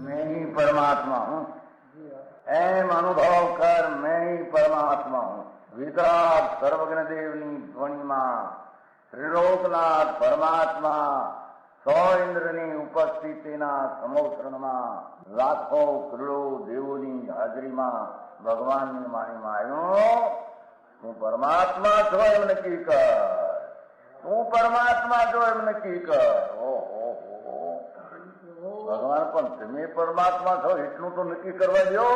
मैं ही परमात्मा हूँ, एम अनुभव कर मैं ही परमात्मा हूँ। वितराग सर्वज्ञ देवनी ध्वनिमा त्रिलोकनाथ परमात्मा सौ इंद्રની ઉપસ્થિતિના સમોત્સવમાં લાખો કરોડો દેવોની હાજરીમાં ભગવાનની વાણીમાં આવ્યો, તું પરમાત્મા છો એમ નક્કી કર, તું પરમાત્મા છો એમ નક્કી કર. ઓહો, ભગવાન પણ તમે પરમાત્મા છો એટલું તો નક્કી કરવા દો.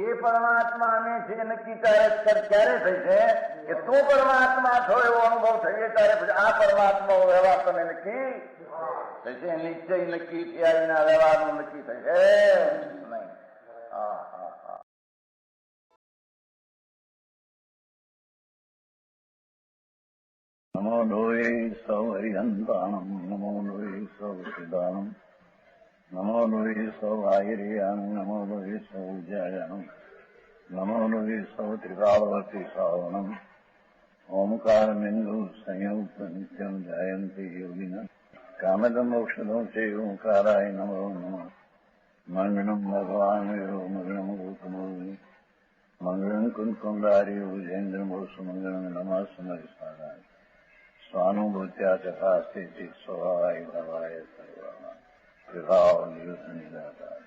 એ પરમાત્માને છે નક્કી ક્યારે થઈ છે કે તું પરમાત્મા છો એવો અનુભવ થઈએ ત્યારે પછી આ પરમાત્મા વ્યવહાર તને નક્કી થશે. નિશ્ચય નક્કી થયા વિના વ્યવહારનું નક્કી થશે નહીં. હા હા હા. નમો લોહે સૌ હરિહંતાણમ નમો લોહે સૌ સિદ્ધાણમ નમો લોહે સૌ આયર્યાણમ નમો લોહે સૌ જયાણમ નમો લોહે સૌ ત્રિકાળવતી શ્રાવણમ ઓમકારમિંદુ સંયુક્ત નિત્યમ જાયંતિ યોગિના કામદમ મોક્ષદો છે ઓંકારાય નમો નમઃ. મંગળમ ભગવાન મંગળમ ગૌતમોર્મિ મંગળમ કુંકુંડાર્ય ભુજેન્દ્રમો સુમંગળમ નમઃ સમરિસારાય स्वानुभूत्या तथा स्थिति स्वभावाय भवाय सर्वमा विभाव नियुक्त निराकार.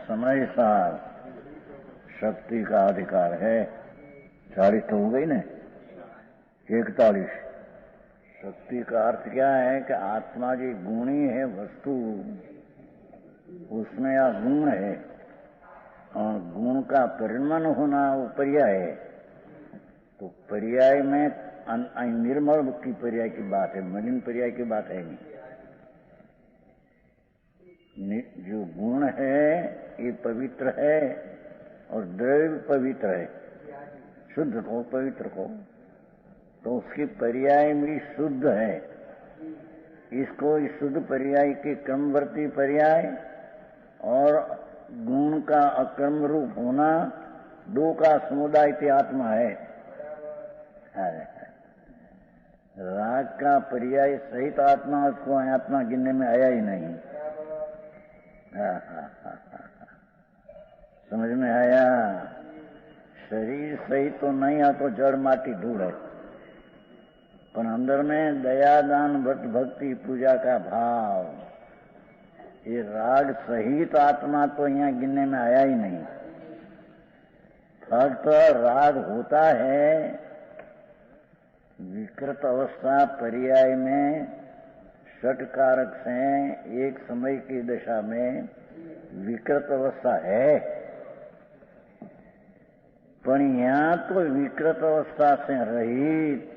समय सार शक्ति का अधिकार है. 40 तो हो गई ना. 41. शक्ति का अर्थ क्या है कि आत्मा की गुणी है वस्तु, उसमें या गुण है और गुण का परिणमन होना वो पर्याय है. तो पर्याय में निर्मल की पर्याय की बात है, मलिन पर्याय की बात है नहीं. जो गुण है ये पवित्र है और द्रव्य पवित्र है. शुद्ध को पवित्र को तो उसकी पर्याय भी शुद्ध है. इसको इस शुद्ध पर्याय के क्रमवर्ती पर्याय और गुण का अक्रम रूप होना दो का समुदाय की आत्मा है. राग का पर्याय सहित आत्मा, उसको आत्मा गिनने में आया ही नहीं. समझ में आया? शरीर सहित तो नहीं, आ तो जड़ माटी धूल है, पर अंदर में दया दान व्रत भक्ति पूजा का भाव, ये राग सहित आत्मा तो यहाँ गिनने में आया ही नहीं. फक्त राग होता है विकृत अवस्था पर्याय में षट कारक से एक समय की दशा में विकृत अवस्था है, पर यहाँ तो विकृत अवस्था से रहित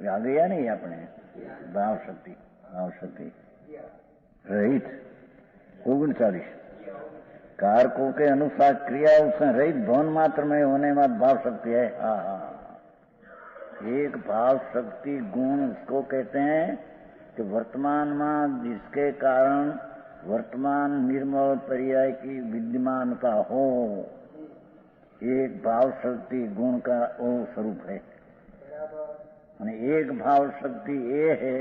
आ गया नहीं अपने भाव शक्ति रहित. 39 कारकों के अनुसार क्रिया उसमें रहित भवन मात्र में होने में भाव शक्ति है. एक भाव शक्ति गुण उसको कहते हैं कि वर्तमान में जिसके कारण वर्तमान निर्मल पर्याय की विद्यमानता हो, एक भाव शक्ति गुण का वो स्वरूप है. एक भाव शक्ति ये है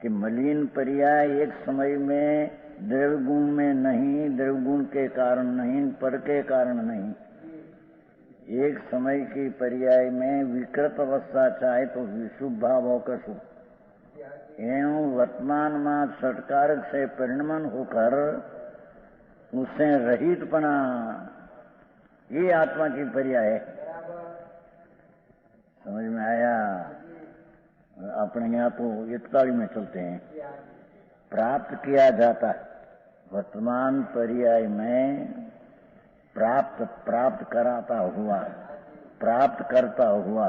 कि मलिन पर्याय एक समय में द्रव्य गुण में नहीं, द्रव्य गुण के कारण नहीं, पर के कारण नहीं, एक समय की पर्याय में विकृत अवस्था चाहे तो विशुभ भाव होकर शुभ एवं वर्तमान में षटकारक से परिणमन होकर उससे रहितपना, ये आत्मा की पर्याय है. समझ में आया? अपने यहाँ तो 41 में चलते हैं. प्राप्त किया जाता है वर्तमान पर्याय में, प्राप्त कराता हुआ, प्राप्त करता हुआ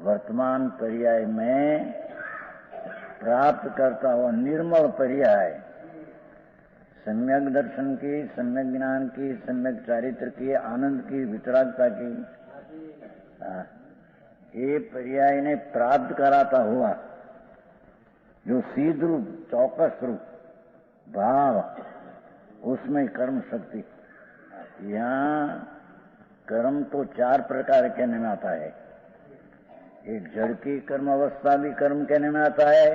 वर्तमान पर्याय में प्राप्त करता हुआ निर्मल पर्याय, सम्यक दर्शन की, सम्यक ज्ञान की, सम्यक चारित्र की, आनंद की, वितरागता की, ये पर्याय ने प्राप्त कराता हुआ जो सीध रूप, चौकस रूप भाव, उसमें कर्म शक्ति। यहाँ कर्म तो 4 प्रकार कहने में आता है। एक जड़ की कर्म अवस्था भी कर्म कहने में आता है,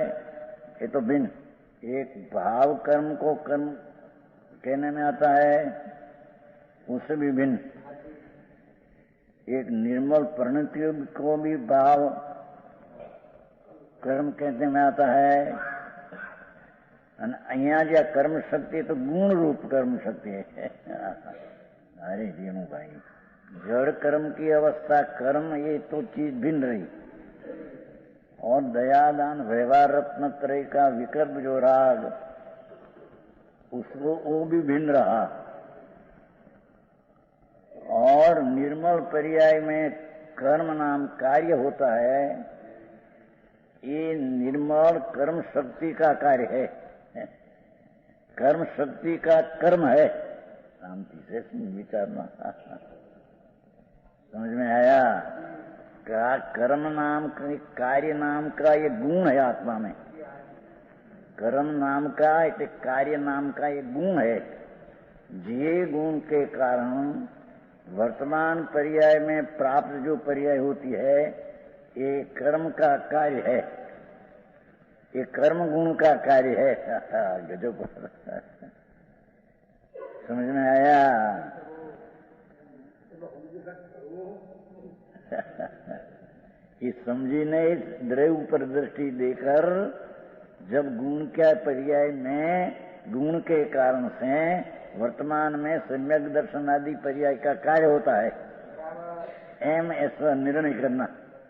ये तो भिन्न। एक भाव कर्म को कर्म कहने में आता है, उससे भी भिन्न। एक निर्मल परिणति को भी भाव कर्म कहने में आता है। અહીંયા જે કર્મ શક્તિ તો ગુણ रूप कर्म शक्ति है। अरे जीनू भाई, जड़ कर्म की अवस्था कर्म, ये तो चीज भिन्न रही। और दयादान व्यवहार रत्न त्रय का विकल्प जो राग, उसको वो भी भिन्न रहा। और निर्मल पर्याय में कर्म नाम कार्य होता है, ये निर्मल कर्म शक्ति का कार्य है, कर्म शक्ति का कर्म है। शांति से विचारना, समझ में आया? का कर्म नाम का, कार्य नाम का ये गुण है आत्मा में। कर्म नाम का, कार्य नाम का ये गुण है। ये गुण के कारण वर्तमान पर्याय में प्राप्त जो पर्याय होती है, ये कर्म का कार्य है, ये कर्म गुण का कार्य है। गजब, समझ में आया? ये समझी नहीं, द्रव्य पर दृष्टि देकर जब गुण के पर्याय में गुण के कारण से वर्तमान में सम्यक दर्शन आदि पर्याय का कार्य होता है, एम ऐसा निर्णय करना।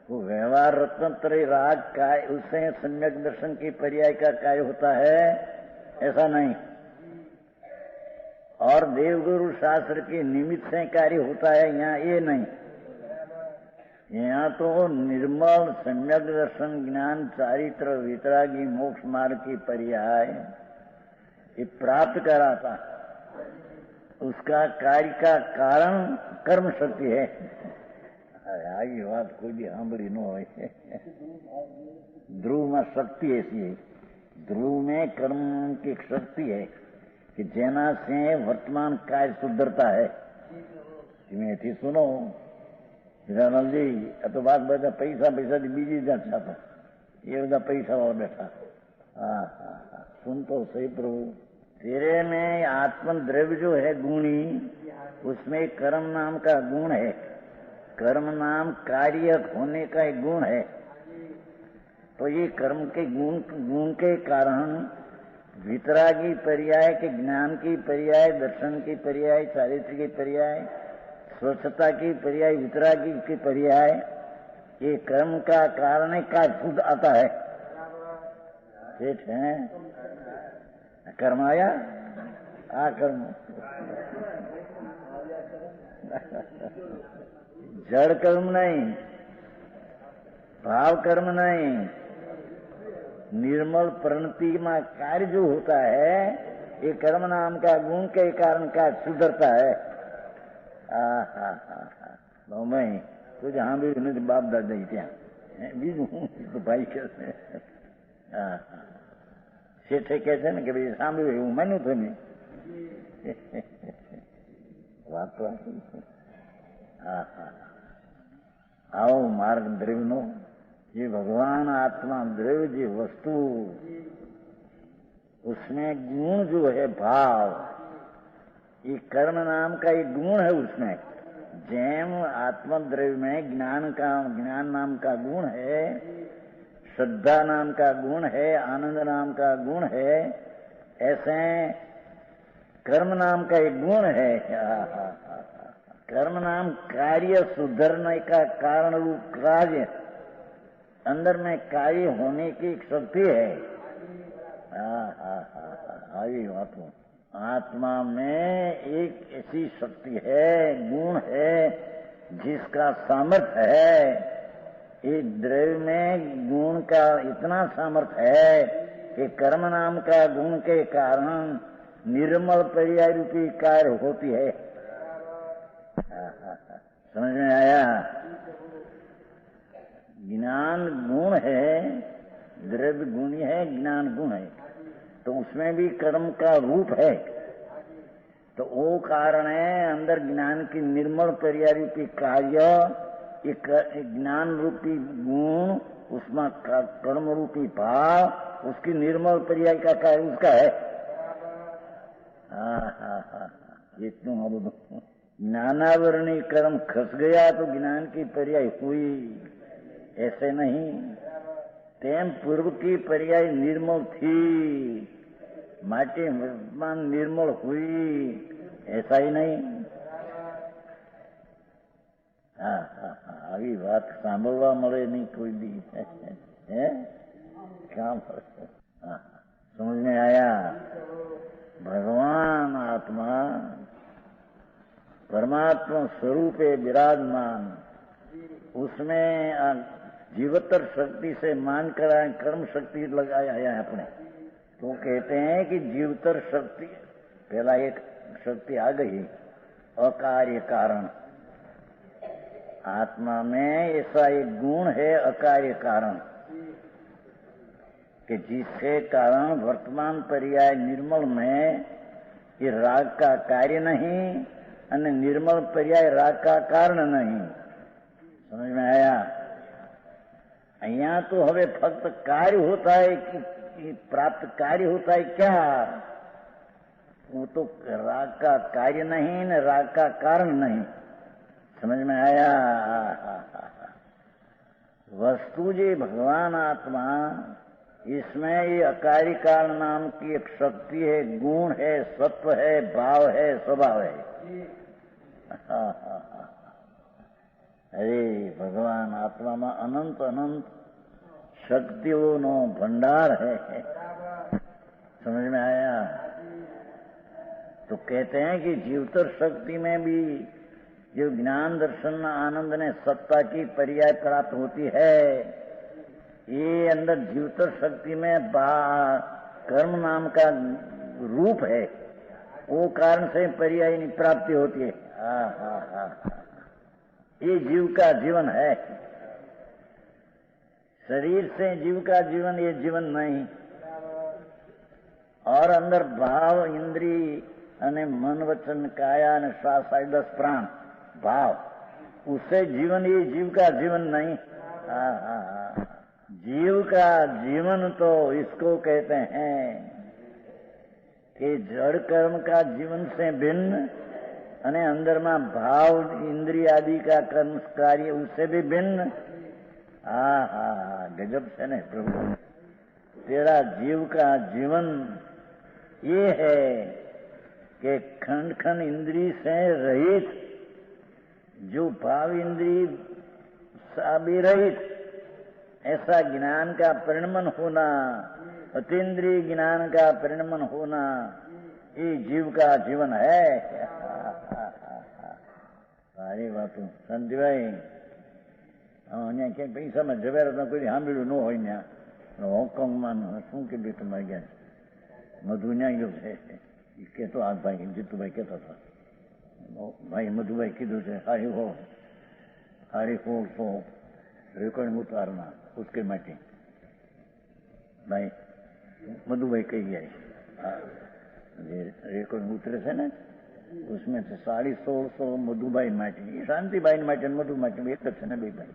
वो व्यवहार रत्नत्रय राग का, उससे सम्यक दर्शन की पर्याय का कार्य होता है, ऐसा नहीं। और देवगुरु शास्त्र के निमित्त से कार्य होता है, यहाँ ये नहीं। यहाँ तो निर्मल सम्यक दर्शन ज्ञान चारित्र वितरागी मोक्ष मार्ग की पर्याय ये प्राप्त कराता, उसका कार्य का कारण कर्म शक्ति है। आगे बात कोई भी सांभળી न हो। ध्रुव में शक्ति ऐसी है, ध्रुव में कर्म की शक्ति है कि जेना से वर्तमान कार्य सुधरता है। थी सुनो हीरालाल जी, तो बात બધા પૈસા થી બીજી જાત છાપો, ये બધા पैसा वाला बैठा। हाँ हाँ हाँ, सुन तो सही प्रभु। तेरे में आत्म द्रव्य जो है गुणी, उसमें कर्म नाम का गुण है। कर्म नाम कार्य होने का एक गुण है। तो ये कर्म के गुण के कारण वितरागी पर्याय के, ज्ञान की पर्याय, दर्शन की पर्याय, चारित्र की पर्याय, स्वच्छता की पर्याय, वितरागी की पर्याय, ये कर्म का कारण का शुद्ध आता है। ठीक है? कर्म आया, आ कर्म जड़ कर्म नहीं, भाव कर्म नहीं, निर्मल परिणति में कार्य जो होता है, ये कर्म नाम का गुण के कारण का सुधरता है। मैं तो जहां भी बाप दादा ही त्या बीजू तो भाई कहते શેઠે કહે છે ને કે ભાઈ સાંભળ્યું એવું માન્યું તો નહીં। વાત તો હા હા, આવો માર્ગ દ્રવ્યનો, ये भगवान आत्मा द्रव्य जी वस्तु, उसमें गुण जो है भाव, ये कर्म नाम का एक गुण है उसमें। जैम आत्मद्रव्य में ज्ञान नाम का गुण है, श्रद्धा नाम का गुण है, आनंद नाम का गुण है, ऐसे कर्म नाम का एक गुण है। कर्म नाम कार्य सुधरने का कारण रूप कार्य, अंदर में कार्य होने की एक शक्ति है। आई बात, आत्मा में एक ऐसी शक्ति है, गुण है, जिसका सामर्थ्य है इस द्रव्य में गुण का इतना सामर्थ्य है कि कर्म नाम का गुण के कारण निर्मल पर्याय रूपी कार्य होती है। समझ में आया? ज्ञान गुण है, द्रव्य गुण है, ज्ञान गुण है, तो उसमें भी कर्म का रूप है। तो वो कारण है अंदर ज्ञान की निर्मल पर्याय रूपी कार्य, एक ज्ञान रूपी गुण, उसमें कर्म रूपी भाव, उसकी निर्मल पर्याय का कार्य उसका है। ये क्यों हम ज्ञानावरणी कर्म खस गया तो ज्ञान की पर्याय हुई, ऐसे नहीं। तेम पूर्व की पर्याय निर्मल थी, माटी वर्तमान निर्मल हुई, ऐसा ही नहीं। આવી વાત સાંભળવા મળે નહીં કોઈ દી, क्या समझ में आया? भगवान आत्मा परमात्मा स्वरूप है विराजमान, उसमें जीवतर शक्ति से मान कर कर्म शक्ति लगाया है अपने। तो कहते हैं कि जीवतर शक्ति, पहला एक शक्ति आ गई अकार्य कारण। आत्मा में ऐसा एक गुण है अकार्य कारण कि जिसके कारण वर्तमान पर्याय निर्मल में ये राग का कार्य नहीं और निर्मल पर्याय राग का कारण नहीं। समझ में आया? અહીંયા तो હવે फक्त कार्य होता है कि प्राप्त कार्य होता है क्या? वो तो राग का कार्य नहीं न राग का कारण नहीं। समझ में आया? वस्तु जी भगवान आत्मा, इसमें ये अकार्य कारण नाम की एक शक्ति है, गुण है, सत्व है, भाव है, स्वभाव है। अरे भगवान आत्मा में अनंत अनंत शक्तियों नो भंडार है। समझ में आया? तो कहते हैं कि जीवतर शक्ति में भी जो ज्ञान दर्शन आनंद ने सत्ता की पर्याय प्राप्त होती है, ये अंदर जीवतर शक्ति में कर्म नाम का रूप है, वो कारण से पर्याय की प्राप्ति होती है। ये जीव का जीवन है। शरीर से जीव का जीवन ये जीवन नहीं। और अंदर भाव, इंद्री अने मन, वचन, काया अने श्वास, 10 प्राण भाव, उससे जीवन ये जीव का जीवन नहीं। जीव का जीवन तो इसको कहते हैं कि जड़ कर्म का जीवन से भिन्न अने अंदर में भाव, इंद्रिय आदि का कर्म कार्य उससे भी भिन्न। गजब से नहीं प्रभु, तेरा जीव का जीवन ये है कि खंड खंड इंद्रिय से रहित, जो भाव इंद्रिय भी रहित, ऐसा ज्ञान का परिणमन होना, अतीन्द्रिय ज्ञान का परिणमन होना, ये जीव का जीवन है। सारी बातों संत भाई અહીંયા ક્યાંક પૈસામાં જવેરાતમાં કોઈ સાંભળ્યું ન હોય ત્યાં હોંગકોંગમાં શું કીધું તમારે ગયા મધુ ન્યા ગયો છે એ કહેતો આ ભાઈ જીતુભાઈ કહેતા હતા ભાઈ મધુભાઈ કીધું છે હારી હો સો રેકોર્ડ ઉતારના उसके માટે ભાઈ મધુભાઈ કહી ગયા જે રેકોર્ડ ઉતરે છે ને उसमें से 1650 मधुभाई माटी, शांतिभाई माटी मधु माटी एक જ છે ને બે ભાઈ।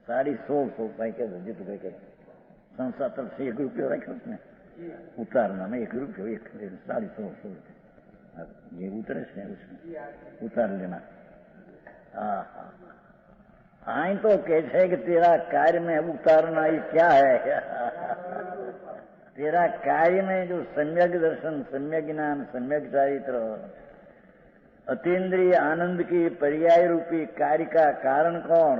1650 ભાઈ કહેતો જીતુભાઈ કહેતો સંસ્થા તરફથી 1 રૂપિયો રાખ્યો છે ને ઉતારનામાં 1 રૂપિયો 1650 ये उतरे से उसमें उतार लेना। आई तो कहते है कि तेरा कार्य में उतारना ये क्या है? तेरा कार्य में जो सम्यक दर्शन, सम्यक ज्ञान, सम्यक चरित्र, अतीन्द्रिय आनंद की पर्याय रूपी कार्य का कारण कौन?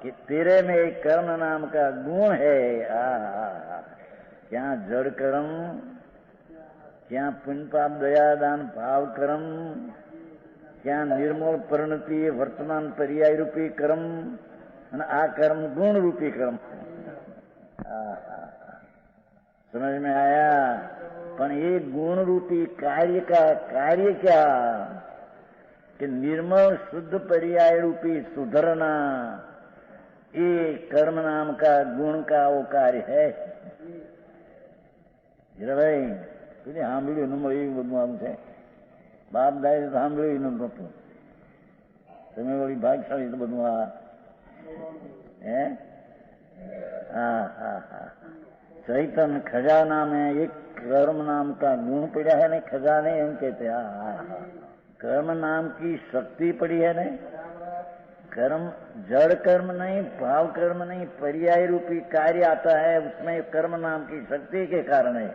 कि तेरे में एक कर्म नाम का गुण है। क्या जड़ कर्म, क्या पुण्य पाप दया दान भाव कर्म, क्या निर्मल परिणति वर्तमान पर्याय रूपी कर्म અને આ કર્મ ગુણ રૂપી કર્મ समझ में आया। पर ये गुण रूपी कार्य का कार्य क्या कि निर्मल शुद्ध पर्याय रूपी सुधरना, ये कर्म नाम का गुण का वो कार्य है। भाई तुझे સાંભળ્યું એનું એવું બધું આમ છે, બાપ દાદા સાંભળ્યું એનું નતું, તમે વળી ભાગશાળી તો બધું આ હે चैतन्य खजाना में एक कर्म नाम का गुण पड़ा है नहीं, खजाने हम कहते हैं। कर्म नाम की शक्ति पड़ी है नहीं, कर्म जड़ कर्म नहीं, भाव कर्म नहीं, पर्याय रूपी कार्य आता है, उसमें कर्म नाम की शक्ति के कारण है।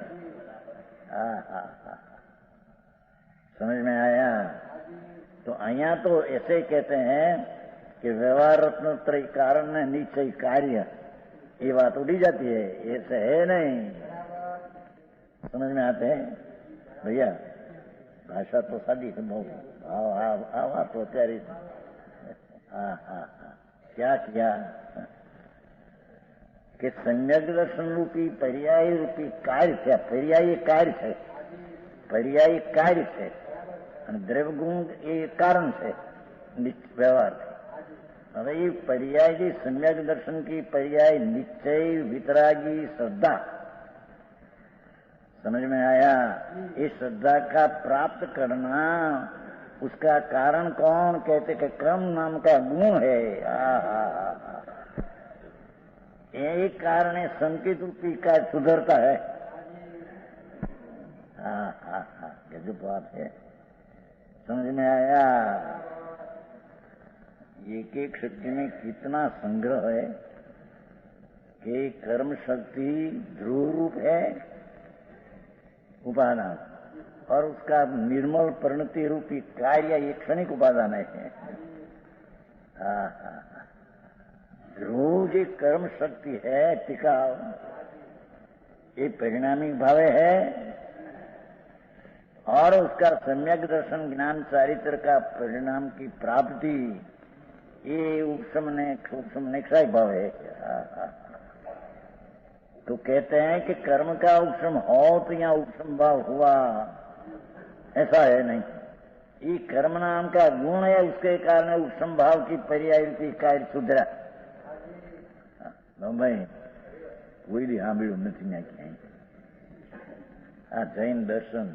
समझ में आया। तो अहिया तो ऐसे कहते हैं कि व्यवहार रत्नत्रय कारण है निश्चय कार्य, ये बात उड़ी जाती है, ऐसे है नहीं। समझ में आते हैं भैया। भाषा तो सादी से बहुत तो અત્યારે क्या किया कि सम्यक दर्शन रूपी पर्याय रूपी कार्य છે, पर्याय कार्य છે, पर्याय कार्य છે અને દ્રવ્ય ગુણ એ કારણ છે વ્યવહાર। હવે ये पर्याय की सम्यक दर्शन की पर्याय निश्चय वितरागी श्रद्धा, समझ में आया। इस श्रद्धा का प्राप्त करना उसका कारण कौन कहते कि कर्म नाम का गुण है। यही कारण संकेत रूपी का सुधरता है। गजब बात है, समझ में आया। एक एक शक्ति में कितना संग्रह है कि कर्म शक्ति ध्रुव रूप है उपादान, और उसका निर्मल परिणति रूपी कार्य एक क्षणिक उपादान है। ध्रुव जो कर्म शक्ति है टिकाव, ये परिणामिक भाव है, और उसका सम्यक दर्शन ज्ञान चारित्र का परिणाम की प्राप्ति ये उपशम निक्षय भाव है। तो कहते हैं कि कर्म का उपशम हो तो यहाँ उपशम भाव हुआ, ऐसा है नहीं। ये कर्म नाम का गुण है, उसके कारण उपशम भाव की पर्याय रूपी कार्य सुधरा। भाई कोई भी સાંભળ્યું નથી ત્યાં ક્યાંય આ જૈન દર્શન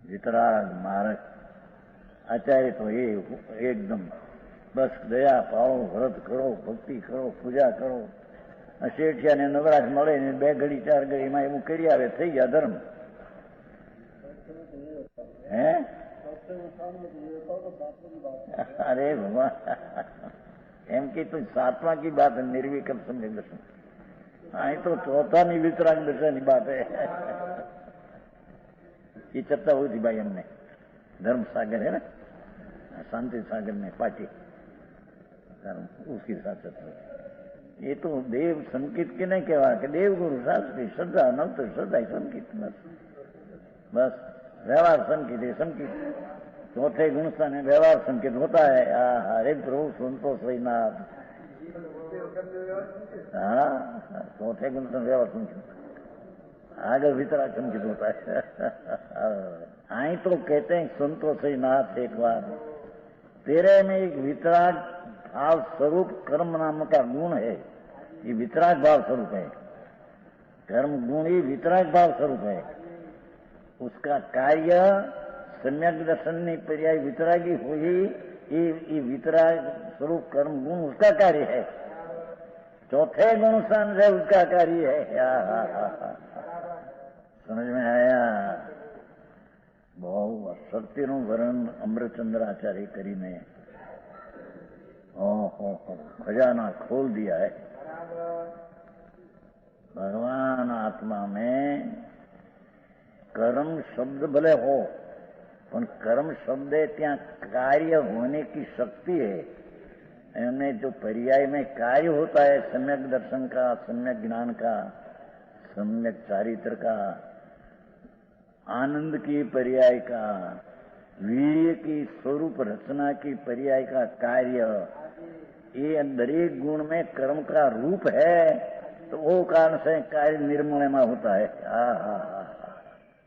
વિતરાગ માર્ગ आचार्य तो ये एकदम बस दया पाओ, व्रत करो, भक्ति करो, पूजा करो, શેઠિયા ને નવરાશ મળે ને 2 ઘડી 4 ઘડી માં એવું કરી આવે, થઈ ગયા ધર્મ। હે अरे भगवान एम की तो 7वां की बात है, निर्विकल्प सम्यक दर्शन। आई तो 4था वितराग दर्शन की बात है। ये चर्चा हुई थी भाई हमने, धर्म सागर है ना, शांति सागर में पार्टी उसके साथ चर्चा। ये तो देव संकेत के नहीं कहवा कि देव गुरु शास्त्री श्रद्धा नवतर श्रद्धा संकेत, बस व्यवहार संकेत है, संकेत चौथे गुणस्थान में व्यवहार संकेत होता है। हरे प्रभु सुनतो श्रीनाथ, हाँ चौथे गुणस्थान व्यवहार संकेत, आगे वितराग संकेत होता है। आई तो कहते हैं सुनतो श्रीनाथ एक बार, तेरे में एक वितराग भाव स्वरूप कर्म नाम का गुण है, ये वितराग भाव स्वरूप है। कर्म गुण ही वितराग भाव स्वरूप है, उसका कार्य सम्यक दर्शन ने पर्याय वितरागी हुई, ये वितराग स्वरूप कर्म गुण उसका कार्य है, चौथे गुण स्थान से उसका कार्य है। समझ में आया। બહુ સત્યનું વર્ણન અમૃતચંદ્ર આચાર્ય કરીને खजाना खोल दिया है। भगवान आत्मा में कर्म शब्द भले हो, पर कर्म शब्द ત્યાં कार्य होने की शक्ति है। एमने जो पर्याय में कार्य होता है सम्यक दर्शन का, सम्यक ज्ञान का, सम्यक चारित्र का, आनंद की पर्याय का, वीर्य की स्वरूप रचना की पर्याय का कार्य, ये दरेक गुण में कर्म का रूप है, तो वो कारण से कार्य निर्मल में होता है।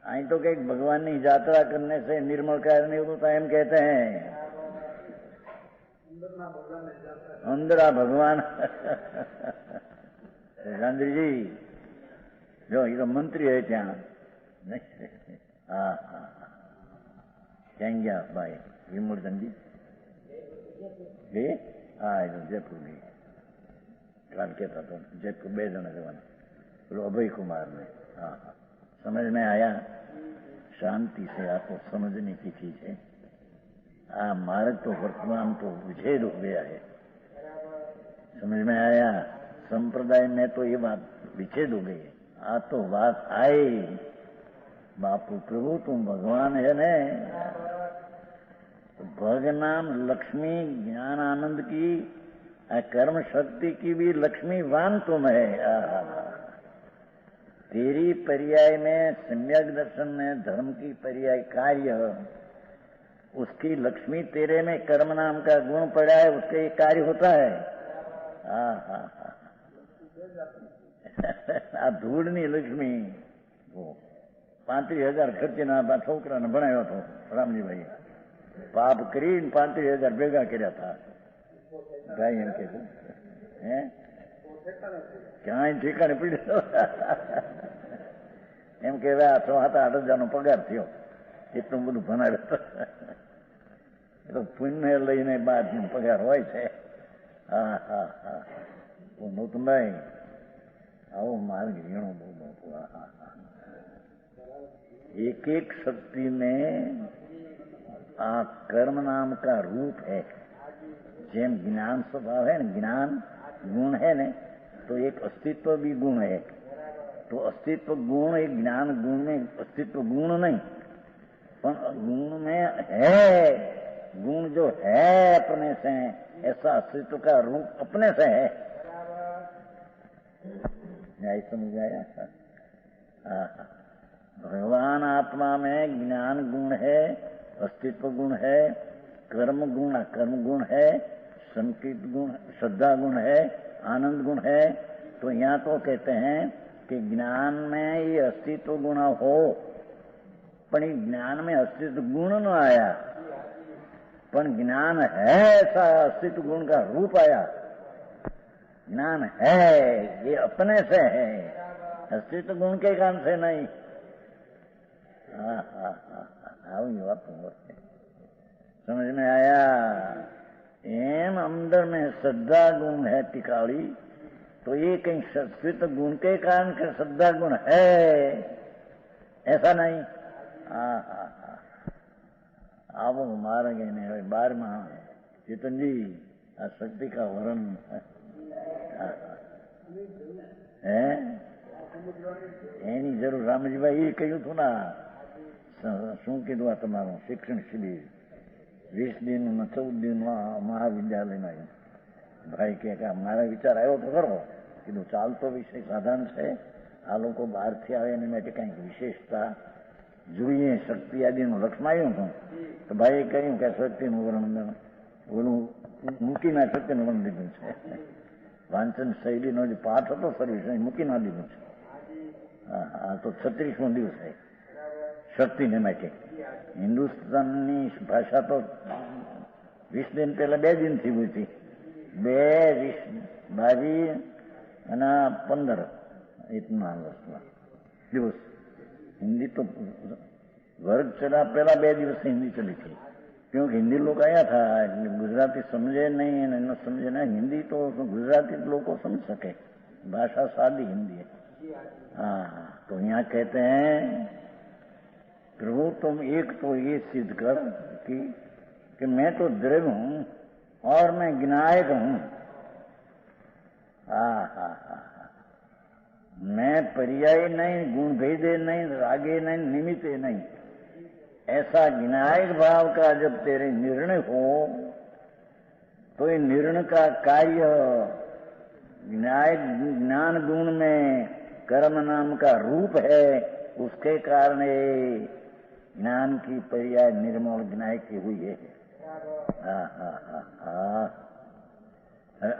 आई तो कहीं भगवान की यात्रा करने से निर्मल कार्य नहीं होता, हम कहते हैं अंदरा भगवान। गांधी जी जो ये तो मंत्री है क्या? नहीं, क्या गया भाई विमूर्धन जी ये? हाँ जयपुर में काल कहता था जयपुर 2 जन जवान बोलो अभय कुमार ने। हाँ, समझ में आया। शांति से आपको समझने की चीज है। मार्ग तो वर्तमान तो विच्छेद हो गया है, समझ में आया। संप्रदाय में तो ये बात विच्छेद हो गई है। आज तो बात आई, बापू प्रभु तुम भगवान है ने, तो भग नाम लक्ष्मी ज्ञान आनंद की कर्म शक्ति की भी लक्ष्मी वान तुम है। तेरी पर्याय में सम्यक दर्शन में धर्म की पर्याय कार्य, उसकी लक्ष्मी तेरे में कर्म नाम का गुण पड़ा है, उसका ये कार्य होता है। आ धूળની લક્ષ્મી 35,000 ખર્ચીના છોકરાને ભણાવ્યો હતો રામજીભાઈ, પાપ કરીને 35,000 ભેગા કર્યા હતા ભાઈ, એમ કે હે ક્યાંય ઠેકાણે પીડ્યો એમ કે 6-8,000 પગાર થયો, એટલું બધું ભણાવ્યો હતો। તો પુણ્ય લઈને બાદનો પગાર હોય છે। નૂતનભાઈ આવો માર્ગ ઝીણો બહુ મોટો। एक एक शक्ति में कर्म नाम का रूप है। जेम ज्ञान स्वभाव है ना, ज्ञान गुण है ने, तो एक अस्तित्व भी गुण है। तो अस्तित्व गुण एक ज्ञान गुण में अस्तित्व गुण नहीं, पर गुण में है, गुण जो है अपने से, ऐसा अस्तित्व का रूप अपने से है। न्याय समझ आया? भगवान आत्मा में ज्ञान गुण है, अस्तित्व गुण है, कर्म गुण है, संकीर्त गुण, श्रद्धा गुण है, आनंद गुण है। तो यहाँ तो कहते हैं कि ज्ञान में ये अस्तित्व गुण हो, पर ज्ञान में अस्तित्व गुण न आया, पर ज्ञान है ऐसा अस्तित्व गुण का रूप आया। ज्ञान है ये अपने से है, अस्तित्व गुण के कारण से नहीं। समझ में आया? एम अंदर में श्रद्धा गुण है टिकाड़ी, तो ये कहीं अस्तित्व गुण के कारण के श्रद्धा गुण है, ऐसा नहीं। आवो मारेंगे नहीं 12 चेतन जी शक्ति का वर्णन है એની જરૂર રામજીભાઈ એ કહ્યું હતું ના, શું કીધું આ તમારું શિક્ષણ શિબિર 20 દિન 14 દિન મહાવિદ્યાલયમાં ભાઈ કે મારા વિચાર આવ્યો તો ખરો, કીધું ચાલતો વિષય સાધારણ છે, આ લોકો બહારથી આવે એની માટે કંઈક વિશેષતા જોઈએ, શક્તિ આદિનું લક્ષમાં હતું। તો ભાઈએ કહ્યું કે શક્તિનું વર્ણન ઓલું મૂકીને શક્તિનું વર્ણન લીધું છે, વાંચન શૈલીનો જે પાઠ હતો સર્વિસ મૂકી ના દીધું છે। આ તો 36મો દિવસ છે શક્તિને માટે। હિન્દુસ્તાનની ભાષા તો 20 દિન પહેલા 2 દિનથી હતી, 2, 20, 22 અને 15 इतना दिवस हिंदी तो वर्ग चला पहला 2 दिवस से हिंदी चली थी, क्योंकि हिंदी लोग आया था, गुजराती समझे नहीं, न समझे नहीं, हिंदी तो गुजराती लोग को समझ सके, भाषा सादी हिंदी है। हाँ, तो यहाँ कहते हैं प्रभु तुम एक तो ये सिद्ध कर कि मैं तो द्रव्य हूं और मैं ज्ञायक हूं। मैं पर्याय नहीं, गुण भेदे नहीं, रागे नहीं, निमित्ते नहीं, ऐसा ज्ञायक भाव का जब तेरे निर्णय हो, तो ये निर्णय का कार्य ज्ञायक ज्ञान गुण में कर्म नाम का रूप है, उसके कारण ये ज्ञान की पर्याय निर्मल ज्ञान की हुई है।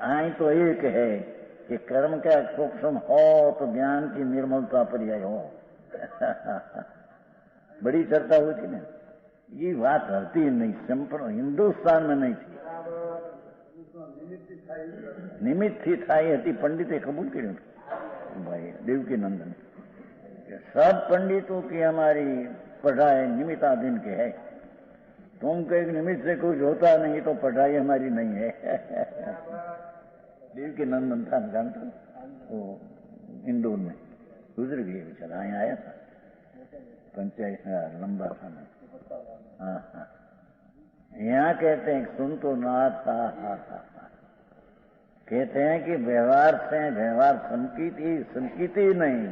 आई तो एक है कि कर्म का सूक्ष्म हो तो ज्ञान की निर्मलता पर्याय हो। बड़ी चर्चा हुई थी ना, ये बात हरती नहीं, संपूर्ण हिंदुस्तान में नहीं थी। निमित्त थी थाई हती पंडिते कबूल કર્યું भाई देवकी नंदन। सब पंडितों की हमारी पढ़ाई निमित्ताधीन के है। तुम के निमित्त से कुछ होता नहीं तो पढ़ाई हमारी नहीं है। देवकी नंदन था, जानता वो इंदौर में गुजर गई बेचारा, यहाँ आया था पंचायत लंबा समय। हाँ, यहाँ कहते हैं सुन तो नाथ, कहते हैं कि व्यवहार से व्यवहार संकीत ही नहीं,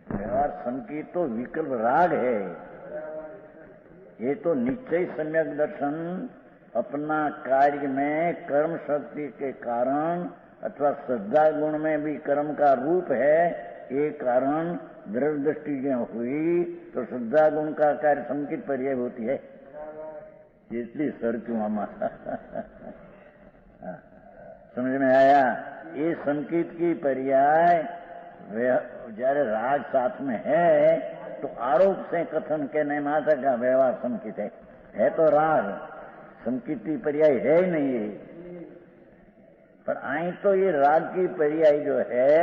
व्यवहार संकीत तो विकल्प राग है। ये तो निश्चय सम्यक दर्शन अपना कार्य में कर्म शक्ति के कारण अथवा श्रद्धा गुण में भी कर्म का रूप है। ये कारण द्रव्य दृष्टि जो हुई तो श्रद्धा गुण का कार्य संकित पर्याय होती है। इसलिए सर क्यों मामा समझ में आया? ये संकित की पर्याय जયારે राग साथ में है तो आरोप से कथन कहने माता का व्यवहार संकित है तो राग, संकित की पर्याय है ही नहीं है। पर आई तो ये राग की पर्याय जो है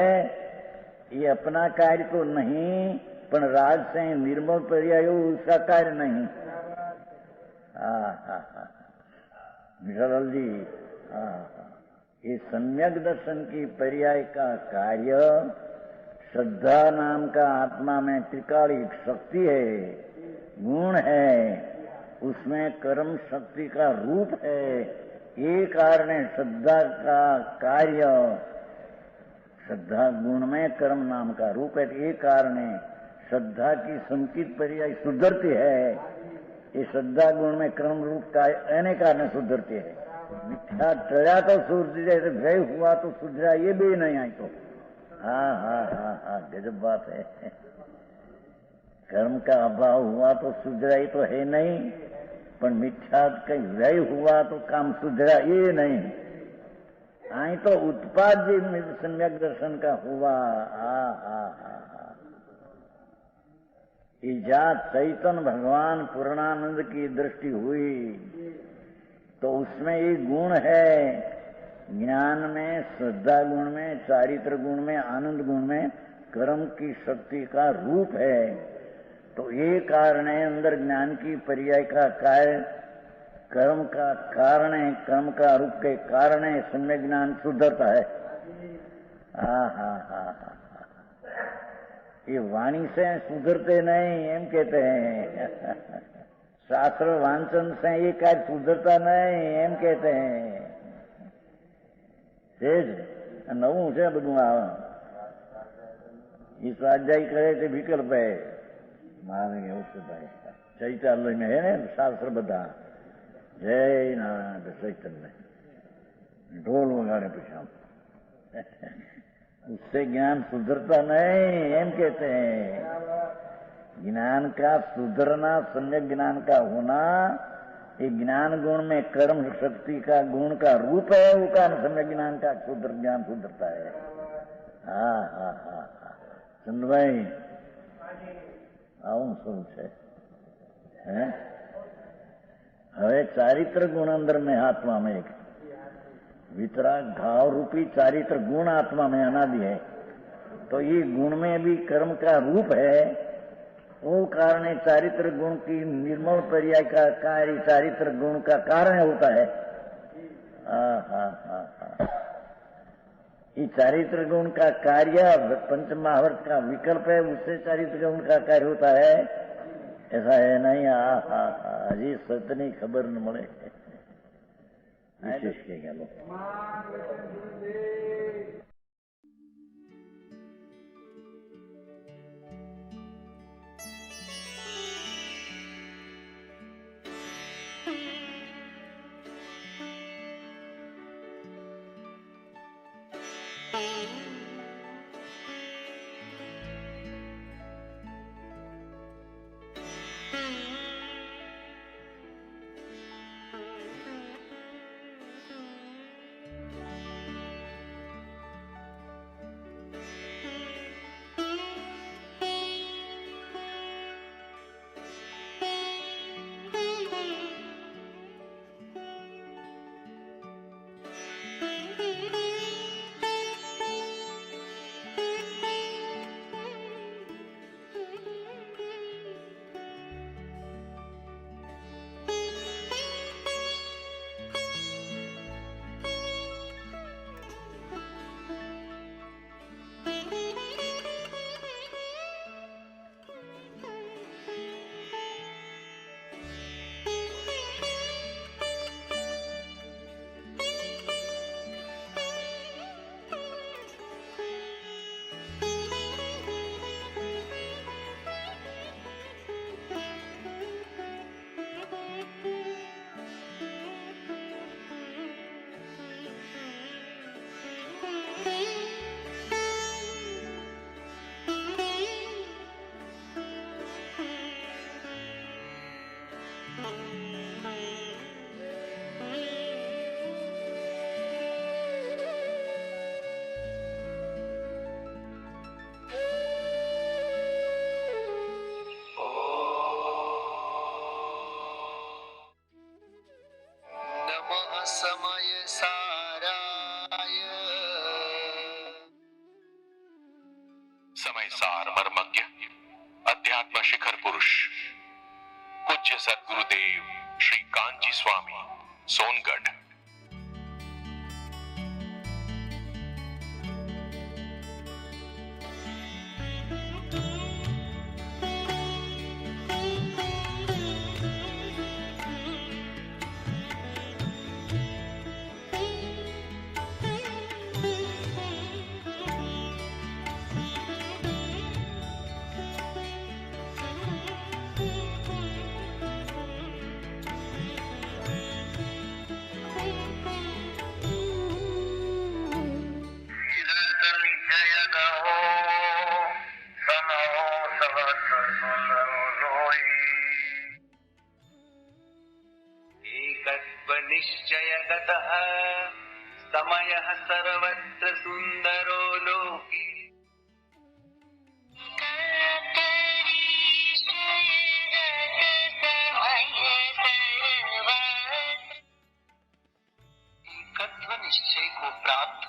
ये अपना कार्य तो नहीं, पर राग से निर्मल पर्याय उसका कार्य नहीं। मिश्रलाल जी, ये सम्यक दर्शन की पर्याय का कार्य श्रद्धा नाम का आत्मा में त्रिकालिक शक्ति है, गुण है, उसमें कर्म शक्ति का रूप है। ये कारण है श्रद्धा का कार्य, श्रद्धा गुण में कर्म नाम का रूप है। ये कारण है श्रद्धा की संकित पर्याय सुधरती है। ये श्रद्धा गुण में कर्म रूप का रहने कारण सुधरती है। मिथ्या टरा तो सुधर जाए, भय हुआ तो सुधरा, ये भी नहीं आई तो। हाँ, गजब बात है। कर्म का अभाव हुआ तो सुधरा तो है नहीं, पर मिथ्या कहीं व्यय हुआ तो काम सुधरा ये नहीं। आई तो उत्पाद जी सम्यक दर्शन का हुआ। इजात चैतन्य भगवान पूर्णानंद की दृष्टि हुई तो उसमें ये गुण है, ज्ञान में, श्रद्धा गुण में, चारित्र गुण में, आनंद गुण में कर्म की शक्ति का रूप है। तो ये कारण है अंदर ज्ञान की पर्याय का कार्य कर्म का कारण है, कर्म का रूप के कारण है सम्यक ज्ञान सुधरता है। ये वाणी से सुधरते नहीं एम कहते हैं। शास्त्र वांचन से ये कार्य सुधरता नहीं एम कहते हैं। नવું છે બધું આ એ સ્વાધ્યાય કરે તે વિકલ્પ હે મારે એવું છે ભાઈ ચૈતન્ય में है ना शास्त्र બધા जय नारायण चैतन्य ढोल वगाड़े पीछा उससे ज्ञान सुधरता नहीं एम कहते हैं। ज्ञान का सुधरना, सम्यक ज्ञान का होना, ये ज्ञान गुण में कर्म शक्ति का गुण का रूप है। वो का सम्यक ज्ञान का ज्ञान सुधरता है। चंद भाई આવું શું છે? હવે ચારિત્ર ગુણ अंदर में आत्मा में एक वितराग भाव रूपी चारित्र गुण आत्मा में अनादि है। तो ये गुण में भी कर्म का रूप है। वो कारण चारित्र गुण की निर्मल पर्याय का कार्य चारित्र गुण का कारण होता है। ये चारित्र गुण का कार्य पंच महावर्त का विकल्प है, उससे चारित्र गुण का कार्य होता है। ऐसा है नहीं। जी सतनी खबर न મળે विशेष के गलो साराय। समय सार मर्मज्ञ अध्यात्म शिखर पुरुष पूज्य सद्गुरुदेव श्री कांची स्वामी सोनगढ़। निश्चयगतः समयः सर्वत्र सुन्दरो लोके। एकत्व निश्चय को प्राप्त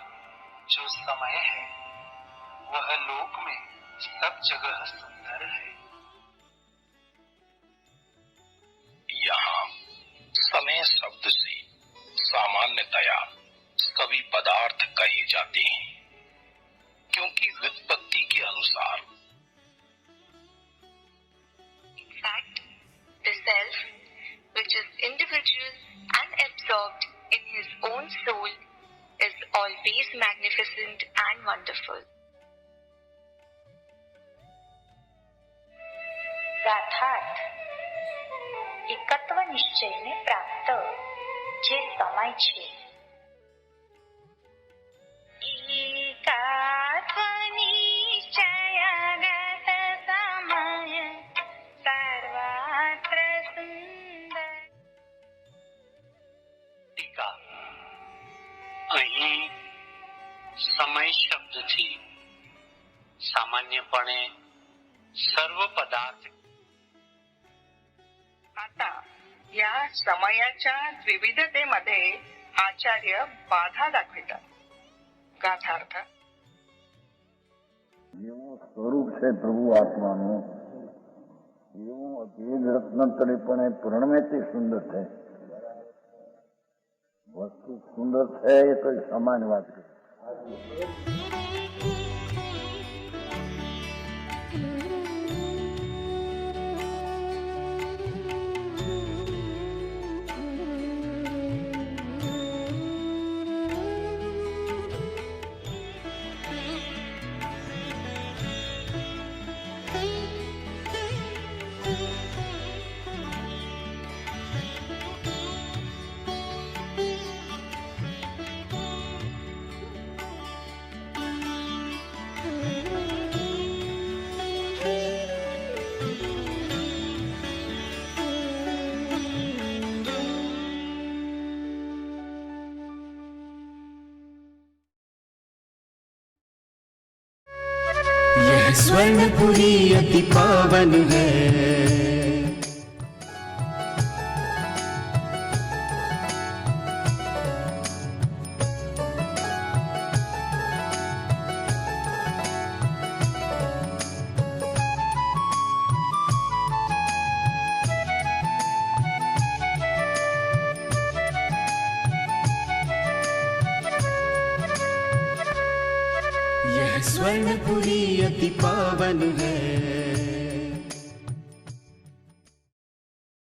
जो समय है वह लोक में सब जगह सुंदर है। यहाँ समय शब्द से सामान्यतया सभी पदार्थ कहे जाते हैं, क्योंकि व्युत्पत्ति के अनुसार fact, the self, which is individual and absorbed in his own soul, is always magnificent and wonderful. ગાથાર્થ એકત્વ નિશ્ચયને પ્રાપ્ત જે સમય છે ટીકા અહીં સમય શબ્દથી સામાન્યપણે सर्व पदार्थ। आता या समयाच्या विविधतेमध्ये आचार्य बाधा दाखवितात। गाथार्थ એવું સ્વરૂપ છે પ્રભુ આત્માનું, એવું અભેદ રત્નતરીપણે પૂર્ણમેથી સુંદર છે। વસ્તુ સુંદર છે એ તો સામાન્ય વાત છે। यह स्वर्णपुरी अति पावन है, यह स्वर्णपुरी अति पावन है।